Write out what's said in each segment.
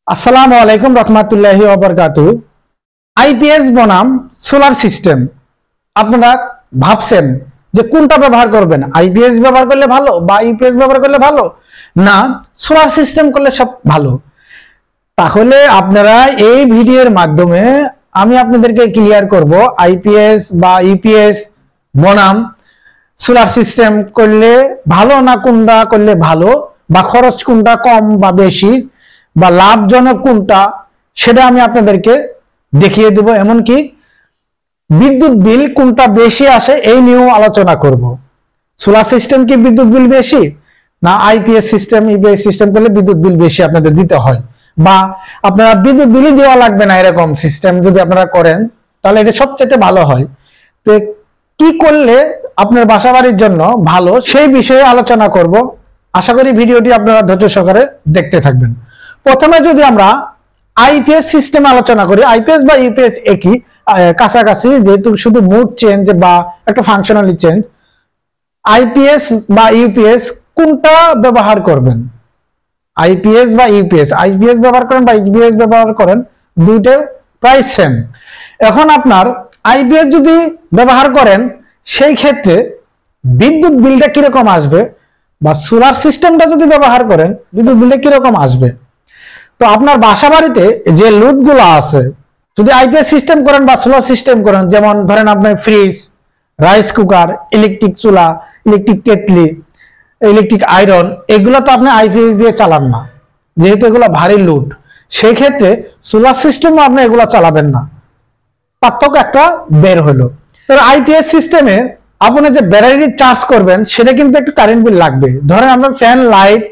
আসসালামু আলাইকুম রহমাতুল্লাহি ওয়া বারাকাতুহু। আইপিএস বনাম সোলার সিস্টেম, আপনারা ভাবছেন যে কোনটা ব্যবহার করবেন, আইপিএস ব্যবহার করলে ভালো বা ইউপিএস ব্যবহার করলে ভালো না সোলার সিস্টেম করলে সব ভালো। তাহলে আপনারা এই ভিডিওর মাধ্যমে আমি আপনাদেরকে ক্লিয়ার করব আইপিএস বা ইউপিএস বনাম সোলার সিস্টেম করলে ভালো না কোনটা করলে ভালো, বা খরচ কোনটা কম বা বেশি বা লাভজনক কোনটা সেটা আমি আপনাদেরকে দেখিয়ে দেব। এমনকি বিদ্যুৎ বিল কোনটা বেশি আসে এই নিয়েও আলোচনা করব। সোলার সিস্টেম কি বিদ্যুৎ বিল বেশি, না আইপিএস সিস্টেম ইপিএস সিস্টেম করলে বিদ্যুৎ বিল বেশি আপনাদের দিতে হয়, বা আপনারা বিদ্যুৎ বিলই দেওয়া লাগবে না এরকম সিস্টেম যদি আপনারা করেন তাহলে এটা সবচেয়ে ভালো হয়। তো কি করলে আপনার বাসাবাড়ির জন্য ভালো সেই বিষয়ে আলোচনা করব। আশা করি ভিডিওটি আপনারা ধৈর্য সহকারে দেখতে থাকবেন। প্রথমে যদি আমরা আইপিএস সিস্টেম আলোচনা করি, আইপিএস বা ইউপিএস একই কাছাকাছি, যেহেতু শুধু মুড চেঞ্জ বা একটা ফাংশনালি চেঞ্জ। আইপিএস বা ইউপিএস কোনটা ব্যবহার করবেন, আইপিএস বা ইউপিএস, আইপিএস ব্যবহার করেন বা ইউপিএস ব্যবহার করেন, দুইটা প্রায় সেম। এখন আপনার আইপিএস যদি ব্যবহার করেন সেই ক্ষেত্রে বিদ্যুৎ বিলটা কিরকম আসবে, বা সোলার সিস্টেমটা যদি ব্যবহার করেন বিদ্যুৎ বিলটা কিরকম আসবে। তো আপনার বাসা বাড়িতে যে লোড গুলো আছে, যদি আইপিএস সিস্টেম করেন বা সোলার সিস্টেম করেন, যেমন ধরেন আপনার ফ্রিজ, রাইস কুকার, ইলেকট্রিক চুলা, ইলেকট্রিক কেটলি, ইলেকট্রিক আয়রন, এগুলো তো আপনি আইপিএস দিয়ে চালান না, যেহেতু এগুলো ভারী লোড। সেই ক্ষেত্রে সোলার সিস্টেমও আপনি এগুলো চালাবেন না, পার্থক্য একটা বের হলো। তো আইপিএস সিস্টেমে আপনি যে ব্যাটারি চার্জ করবেন সেটা কিন্তু একটু কারেন্ট বিল লাগবে। ধরেন আপনার ফ্যান লাইট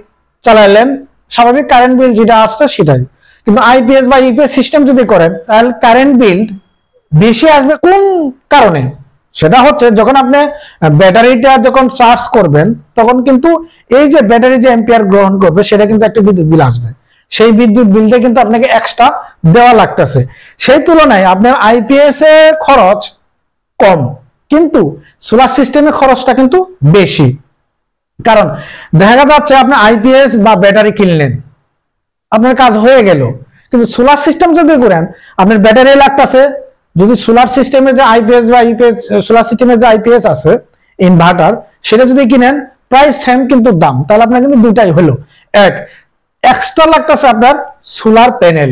চালালেন, স্বাভাবিক কারেন্ট বিল যেটা আসছে সেটাই। কিন্তু আইপিএস বা ইউপিএস সিস্টেম যদি করেন তাহলে কারেন্ট বিল বেশি আসবে। কোন কারণে? সেটা হচ্ছে যখন আপনি ব্যাটারিটা যখন চার্জ করবেন তখন কিন্তু এই যে ব্যাটারি যে অ্যাম্পিয়ার গ্রহণ করবে সেটা কিন্তু একটা বিদ্যুৎ বিল আসবে। সেই বিদ্যুৎ বিলটা কিন্তু আপনাকে এক্সট্রা দেওয়া লাগতেছে। সেই তুলনায় আপনার আইপিএস এ খরচ কম, কিন্তু সোলার সিস্টেমের খরচটা কিন্তু বেশি। কারণ দেখা যাচ্ছে আপনি আইপিএস বা ব্যাটারি কিনলেন, আপনার কাজ হয়ে গেল, কিন্তু সোলার সিস্টেম যদি করেন আপনার ব্যাটারি লাগতেছে। যদি সোলার সিস্টেমে যে আইপিএস বা ইউপিএস, সোলার সিস্টেমে যে আইপিএস আছে ইনভার্টার, সেটা যদি কিনেন প্রায় সেম কিন্তু দাম, তাহলে আপনার কিন্তু দুটাই হলো। এক, এক্সট্রা লাগতেছে আপনার সোলার প্যানেল।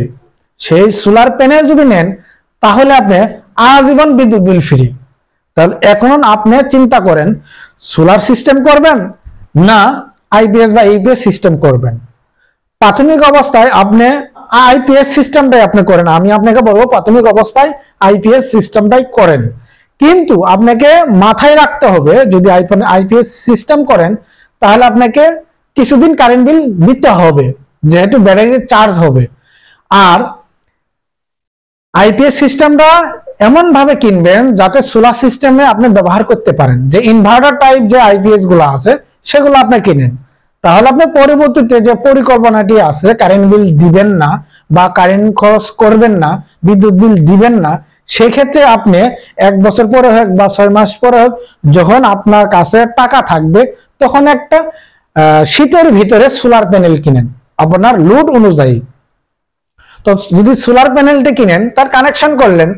সেই সোলার প্যানেল যদি নেন তাহলে আপনি আজীবন বিদ্যুৎ বিল ফ্রি। তাহলে এখন আপনি চিন্তা করেন সোলার সিস্টেম করবেন না আইপিএস বা ইউপিএস সিস্টেম করবেন। প্রাথমিক অবস্থায় আপনি আইপিএস সিস্টেমটাই আপনি করেন, আমি আপনাকে বলবো প্রাথমিক অবস্থায় আইপিএস সিস্টেমটাই করেন। কিন্তু আপনাকে মাথায় রাখতে হবে যদি আইপিএস সিস্টেম করেন তাহলে আপনাকে কিছুদিন কারেন্ট বিল দিতে হবে, যেহেতু ব্যাটারি চার্জ হবে। আর আইপিএস সিস্টেমটা এমন ভাবে কিনবেন যাতে সোলার সিস্টেমে আপনি ব্যবহার করতে পারেন। যে ইনভার্টার টাইপ যে আইপিএস গুলো আছে সেগুলো আপনি কিনেন, তাহলে আপনি পরবর্তীতে যে পরিকল্পনাটি আছে কারেন্ট বিল দিবেন না বা কারেন্ট খরচ করবেন না, বিদ্যুৎ বিল দিবেন না, সেক্ষেত্রে আপনি 1 বছর পরে হোক বা 6 মাস পরে হোক, যখন আপনার কাছে টাকা থাকবে তখন একটা শীতের ভিতরে সোলার প্যানেল কিনেন আপনার লোড অনুযায়ী। তো যদি সোলার প্যানেলটা কিনেন তার কানেকশন করলেন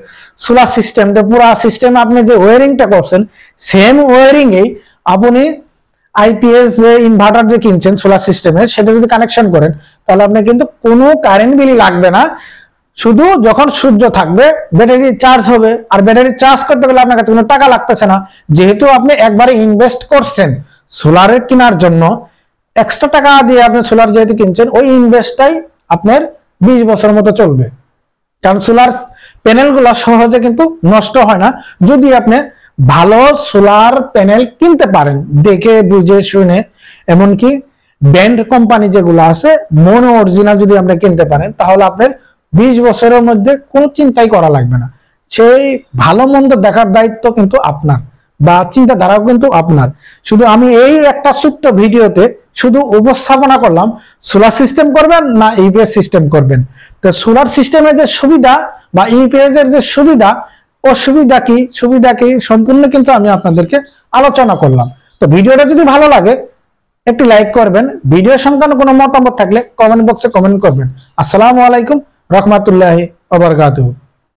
সোলার সিস্টেমটা, পুরো সিস্টেমে আপনি যে ওয়্যারিংটা করছেন সেম ওয়্যারিং এই আপনি আইপিএস যে ইনভার্টার যে কিনছেন সোলার সিস্টেমে সেটা যদি কানেকশন করেন তাহলে আপনার কিন্তু কোনো কারেন্ট বিল লাগবে না। শুধু যখন সূর্য থাকবে ব্যাটারি চার্জ হবে, আর ব্যাটারি চার্জ করতে গেলে আপনার কাছে কোনো টাকা লাগতেছে না, যেহেতু আপনি একবারে ইনভেস্ট করছেন সোলারের কেনার জন্য। এক্সট্রা টাকা দিয়ে আপনি সোলার যেহেতু কিনছেন ওই ইনভেস্টটাই আপনার 20 বছর মতো চলবে। কারণ সোলার প্যানেলগুলো সহজে কিন্তু নষ্ট হয় না যদি আপনি ভালো সোলার প্যানেল কিনতে পারেন দেখে বুঝে শুনে। এমনকি ব্র্যান্ড কোম্পানি যেগুলো আছে মনো অরিজিনাল যদি আপনি কিনতে পারেন তাহলে আপনার 20 বছরের মধ্যে কোনো চিন্তাই করা লাগবে না। সেই ভালো মন্দ দেখার দায়িত্ব কিন্তু আপনার, বা চিন্তাধারাও কিন্তু আপনার। শুধু আমি এই একটা ছোট্ট ভিডিওতে শুধু উপস্থাপনা করলাম সোলার সিস্টেম করবেন না ইউপিএস সিস্টেম করবেন। তো সোলার সিস্টেমের যে সুবিধা বা ইউপিএস এর যে সুবিধা অসুবিধা কি সুবিধা কি সম্পূর্ণ কিন্তু আমি আপনাদেরকে আলোচনা করলাম। তো ভিডিওটা যদি ভালো লাগে একটি লাইক করবেন। ভিডিও সংক্রান্ত কোনো মতামত থাকলে কমেন্ট বক্সে কমেন্ট করবেন। আসসালামু আলাইকুম রহমতুল্লাহি ওয়া বারাকাতুহু।